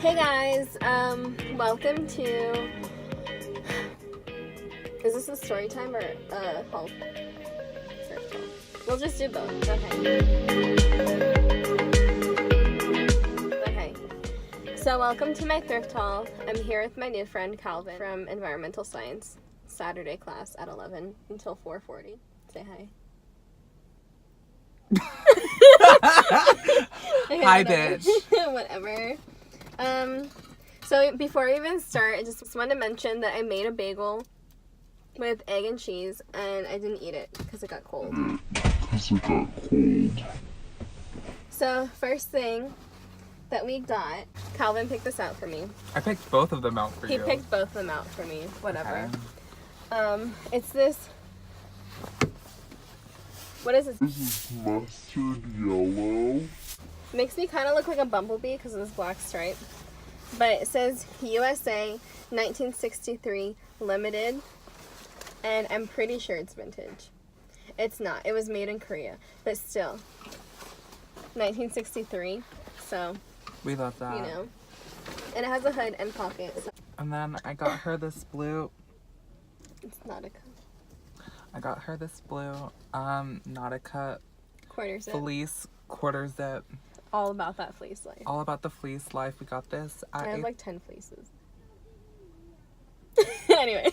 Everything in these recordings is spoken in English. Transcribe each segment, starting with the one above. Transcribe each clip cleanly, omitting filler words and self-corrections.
Hey guys, welcome to, is this a story time or haul? We'll just do both, okay. So welcome to my thrift haul. I'm here with my new friend Calvin from environmental science, Saturday class at 11 until 4:40. Say hi. Okay, hi, whatever. bitch. Whatever. So before we even start, I just wanted to mention that I made a bagel with egg and cheese, and I didn't eat it because it got cold. So first thing that we got, Calvin picked this out for me. I picked both of them out for you. He picked both of them out for me. Whatever. Okay. It's this. What is this? This is mustard yellow. Makes me kind of look like a bumblebee because of this black stripe. But it says USA 1963 limited. And I'm pretty sure it's vintage. It's not. It was made in Korea. But still. 1963. So, We love that. you know. And it has a hood and pockets. So And then I got her this blue. it's not a cut. I got her this blue, Nautica Quarter zip. fleece quarter zip. All about that fleece life. All about the fleece life. We got this at I have a- like 10 fleeces. Anyway.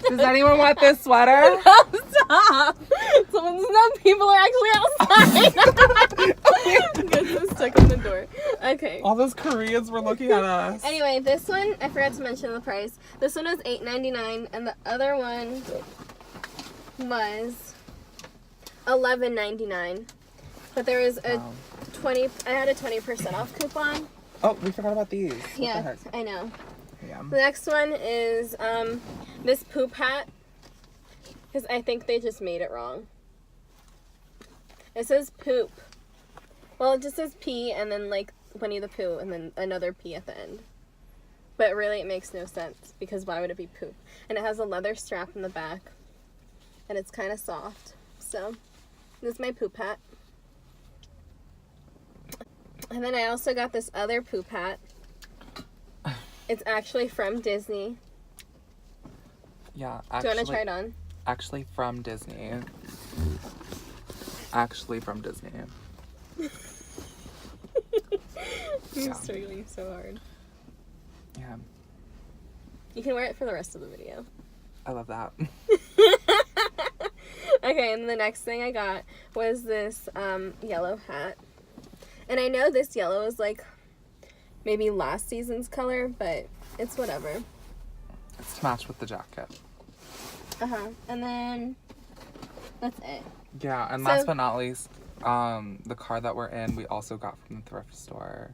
Does anyone want this sweater? Stop! Some people are actually outside. Gets this stuck in the door. Okay. All those Koreans were looking at us. Anyway, this one, I forgot to mention the price. This one was $8.99 and the other one was $11.99. But there was a Wow. I had a 20% off coupon. Oh, we forgot about these. What the Yeah, heck? I know. Yeah. The next one is this poop hat. Because I think they just made it wrong. It says poop. Well, it just says P and then like Winnie the Pooh and then another P at the end. But really it makes no sense because why would it be poop? And it has a leather strap in the back. And it's kind of soft. So, this is my poop hat. And then I also got this other poop hat. It's actually from Disney. Yeah. Do you want to try it on? Actually from Disney. Actually from Disney. You're Yeah. struggling so hard. Yeah. You can wear it for the rest of the video. I love that. Okay, and the next thing I got was this yellow hat. And I know this yellow is like maybe last season's color, but it's whatever. It's to match with the jacket. And then that's it. Yeah, and So- last but not least, the car that we're in, we also got from the thrift store.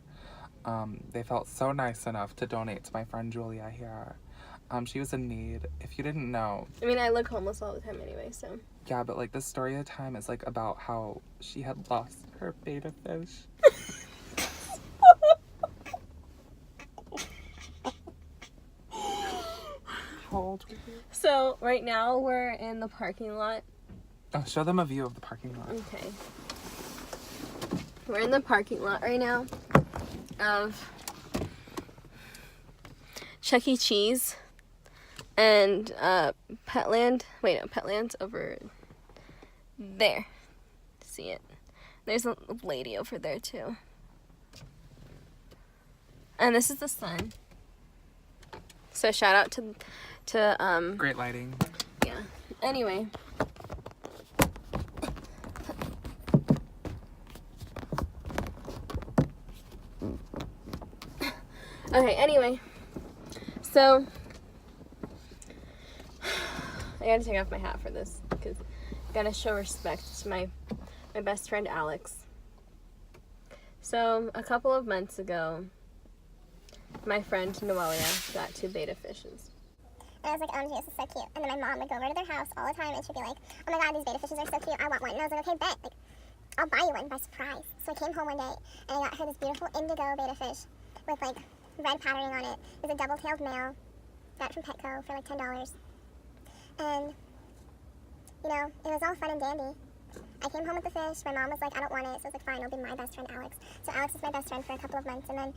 They felt so nice enough to donate to my friend Julia here. She was in need. If you didn't know, I mean, I look homeless all the time anyway, so. yeah, but like the story of time is like about how she had lost her beta fish. How old were you? So, right now we're in the parking lot. Oh, show them a view of the parking lot. Okay. We're in the parking lot right now of Chuck E. Cheese and Petland. Wait, no, Petland's over there. See it? There's a lady over there too. And this is the sun. So shout out to Great lighting. yeah. Anyway. Okay, anyway. So I gotta take off my hat for this because I gotta show respect to my best friend Alex. So a couple of months ago, my friend Noelia got 2 beta fishes. And I was like, OMG, this is so cute. And then my mom would go over to their house all the time and she'd be like, oh my god, these beta fishes are so cute, I want one. And I was like, okay, bet. Like, I'll buy you one by surprise. So I came home one day and I got her this beautiful indigo beta fish with like red patterning on it. It was a double-tailed male. Got it from Petco for like $10. And, you know, it was all fun and dandy. I came home with the fish. My mom was like, I don't want it. So I was like, fine, it'll be my best friend, Alex. So Alex was my best friend for a couple of months, and then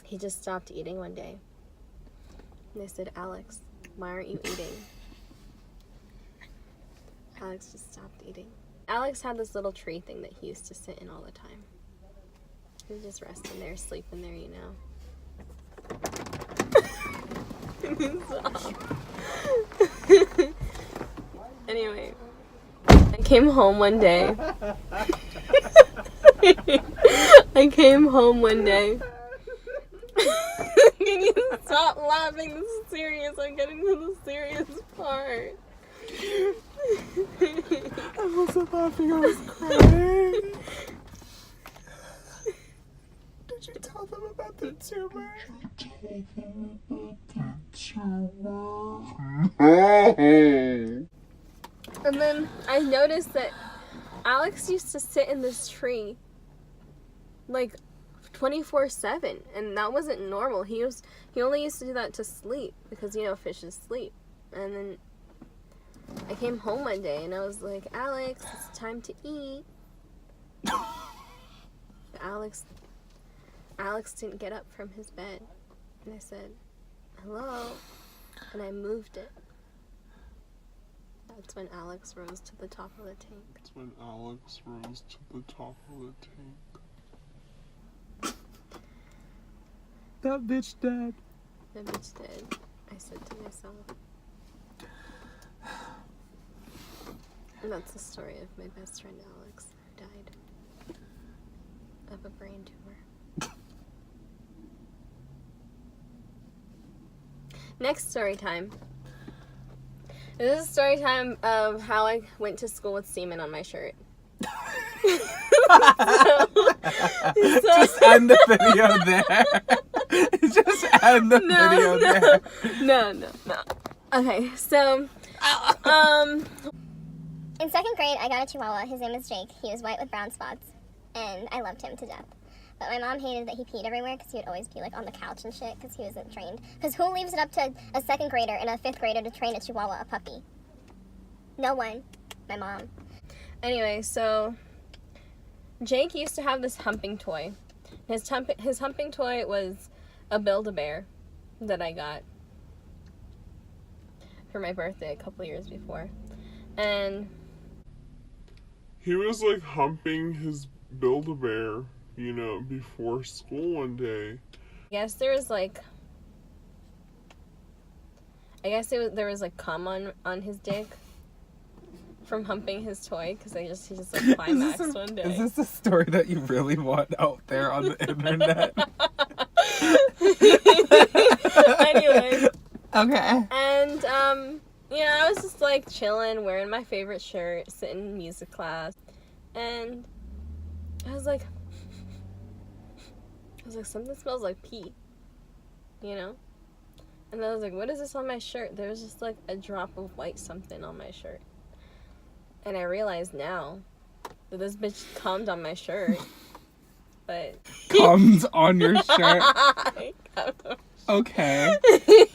he just stopped eating one day. And they said, Alex, why aren't you eating? Alex just stopped eating. Alex had this little tree thing that he used to sit in all the time. He was just resting there, sleeping there, you know. Anyway, I came home one day. Can you stop laughing? This is serious. I'm getting to the serious part. I wasn't laughing, I was crying. Did you tell them about the tumor? No. And then I noticed that Alex used to sit in this tree like 24/7, and that wasn't normal. He only used to do that to sleep because, you know, fishes sleep. And then I came home one day and I was like, Alex, it's time to eat. Alex didn't get up from his bed. And I said, hello. And I moved it. That's when Alex rose to the top of the tank. That's when Alex rose to the top of the tank. That bitch dead. That bitch dead, I said to myself. And that's the story of my best friend Alex, who died of a brain tumor. Next story time. This is a story time of how I went to school with semen on my shirt. Just end the video there. Just end the video there. No. Okay, so, in second grade, I got a Chihuahua. His name was Jake. He was white with brown spots, and I loved him to death. But my mom hated that he peed everywhere because he would always be like on the couch and shit because he wasn't trained. Because who leaves it up to a second grader and a fifth grader to train a Chihuahua, a puppy? No one. My mom. anyway, so Jake used to have this humping toy. His humping toy was a Build-A-Bear that I got for my birthday a couple years before. And He was like humping his Build-A-Bear, you know, before school one day. I guess there was like cum on his dick from humping his toy because he just like climaxed one day. Is this a story that you really want out there on the internet? Anyway. Okay. And I was just like chilling, wearing my favorite shirt, sitting in music class, and I was like something smells like pee, you know? And I was like, what is this on my shirt? There was just like a drop of white something on my shirt. And I realize now that this bitch cummed on my shirt. But Comes on your shirt. Okay. Okay. He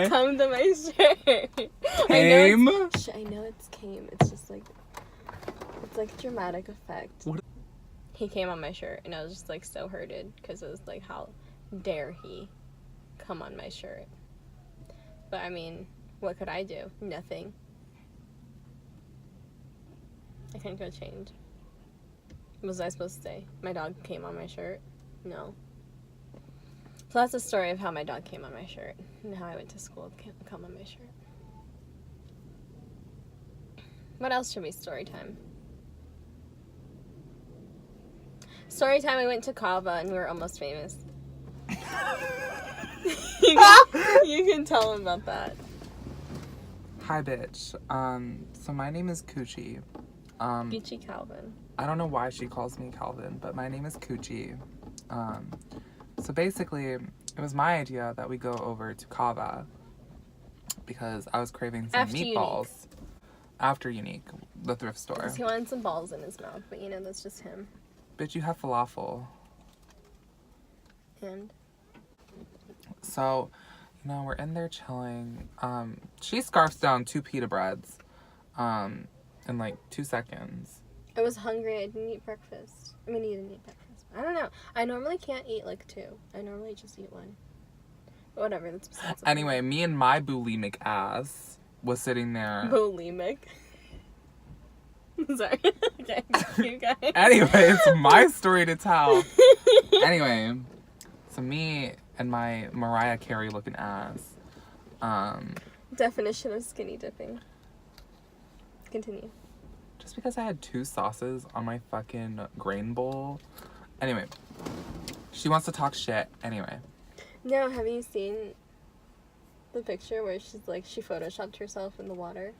cummed on my shirt. Came? I know it's came. It's just like, it's like dramatic effect. What? He came on my shirt and I was just like so hurted because it was like, how dare he come on my shirt? But I mean, what could I do? Nothing. I couldn't go change. What was I supposed to say? My dog came on my shirt? No. So that's the story of how my dog came on my shirt and how I went to school with come on my shirt. What else should be story time? Story time, I went to Kava and we were almost famous. You can tell them about that. Hi, bitch. So my name is Coochie. Gucci Calvin. I don't know why she calls me Calvin, but my name is Coochie. So basically, it was my idea that we go over to Kava because I was craving some After meatballs. Unique. After Unique, the thrift store. Because he wanted some balls in his mouth, but that's just him. Bitch, you have falafel. And? So, You know, we're in there chilling. She scarfs down 2 pita breads in like 2 seconds. I was hungry. I didn't eat breakfast. I mean, you didn't eat breakfast. I don't know. I normally can't eat like 2. I normally just eat 1. But whatever, that's besides the Anyway, me and my bulimic ass was sitting there. bulimic. Sorry. Okay, you guys. Anyway, it's my story to tell. Anyway, so me and my Mariah Carey looking ass. Definition of skinny dipping. Continue. Just because I had 2 sauces on my fucking grain bowl. Anyway, she wants to talk shit. Anyway. No, have you seen the picture where she's like, she photoshopped herself in the water?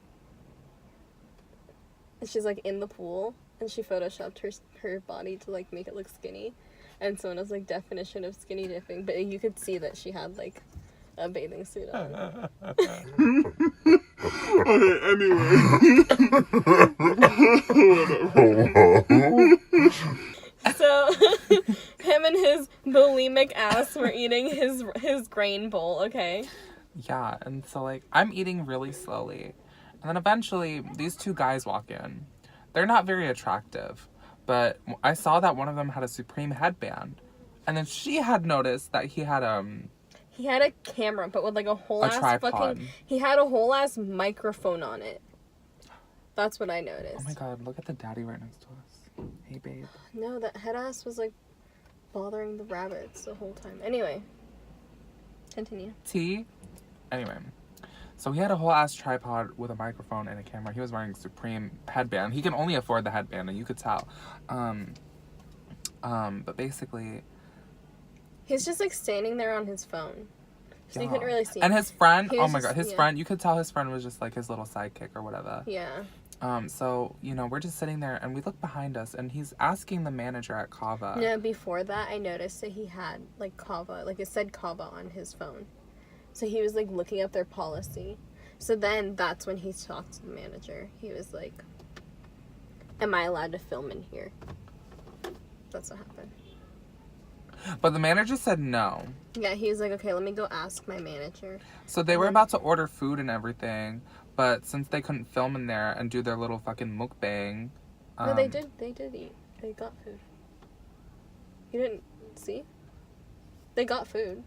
And she's like in the pool, and she photoshopped her body to like make it look skinny. And someone was like, definition of skinny dipping, but you could see that she had like a bathing suit on. Okay, anyway. So, him and his bulimic ass were eating his grain bowl, okay? Yeah, and so like I'm eating really slowly. And then eventually these 2 guys walk in. They're not very attractive, but I saw that one of them had a Supreme headband. And then she had noticed that he had a camera, but with like a whole ass tripod. he had a whole ass microphone on it. That's what I noticed. Oh my god, look at the daddy right next to us. Hey babe. No, that head ass was like bothering the rabbits the whole time. Anyway, continue. T. Anyway, so he had a whole ass tripod with a microphone and a camera. He was wearing a Supreme headband. He can only afford the headband, and you could tell. But basically, He's just like standing there on his phone, so you couldn't really see him. And his friend, He oh was my just- god, his yeah. friend, you could tell his friend was just like his little sidekick or whatever. Yeah. So, you know, we're just sitting there and we look behind us and he's asking the manager at Kava. No, before that, I noticed that he had like Kava, like it said Kava on his phone. So he was like looking up their policy. So then that's when he talked to the manager. He was like, "Am I allowed to film in here?" That's what happened. But the manager said no. Yeah, he was like, "Okay, let me go ask my manager." So they were about to order food and everything, but since they couldn't film in there and do their little fucking mukbang. No, they did eat. They got food. You didn't see? They got food.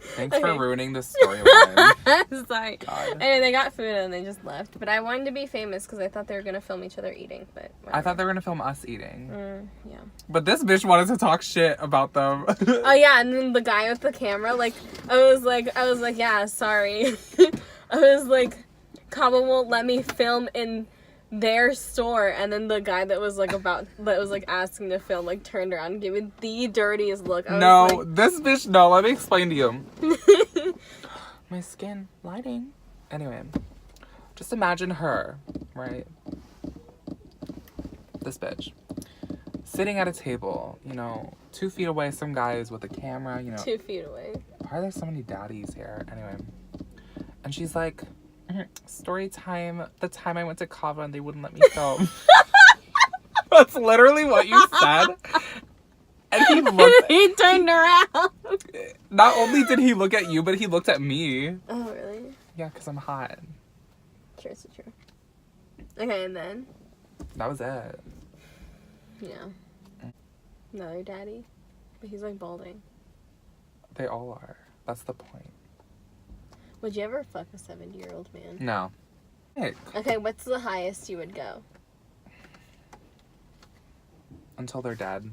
Thanks for Okay. ruining the storyline. Sorry. God. Anyway, they got food and they just left. But I wanted to be famous because I thought they were gonna film each other eating. But I thought they were gonna film us eating. yeah. But this bitch wanted to talk shit about them. Oh yeah, and then the guy with the camera, like, I was like, yeah, sorry. I was like, Kava won't let me film in their store, and then the guy that was like asking to film like turned around and gave me the dirtiest look. I No, was like, this bitch, no, let me explain to you. My skin, lighting. Anyway, just imagine her, right? This bitch. Sitting at a table, you know, 2 feet away, some guys with a camera, you know. 2 feet away. Why are there so many daddies here? Anyway. And she's like, story time, the time I went to Kava and they wouldn't let me film. That's literally what you said. And he looked. He turned around. Not only did he look at you, but he looked at me. Oh really? Yeah, because I'm hot. True, so true. Okay, and then That was it. yeah, another daddy, but he's like balding. They all are. That's the point. Would you ever fuck a 70-year-old man? No. Hey, Okay, what's the highest you would go? until they're dead.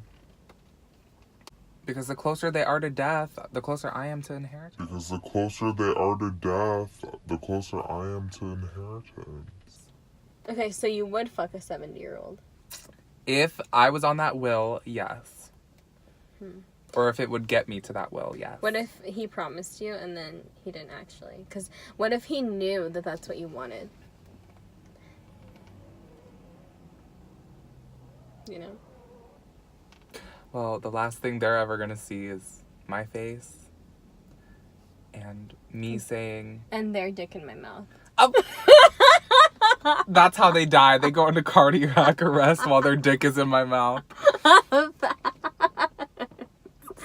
Because the closer they are to death, the closer I am to inheritance. Because the closer they are to death, the closer I am to inheritance. Okay, so you would fuck a 70-year-old. If I was on that will, yes. Or if it would get me to that will, yes. What if he promised you and then he didn't actually? Because what if he knew that that's what you wanted? You know? Well, the last thing they're ever gonna see is my face and me saying, And their dick in my mouth. oh. That's how they die. They go into cardiac arrest while their dick is in my mouth.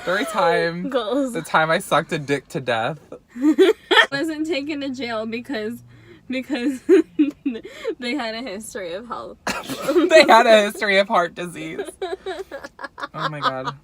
Story time. Goals. The time I sucked a dick to death. Wasn't taken to jail because they had a history of health. They had a history of heart disease. Oh my god.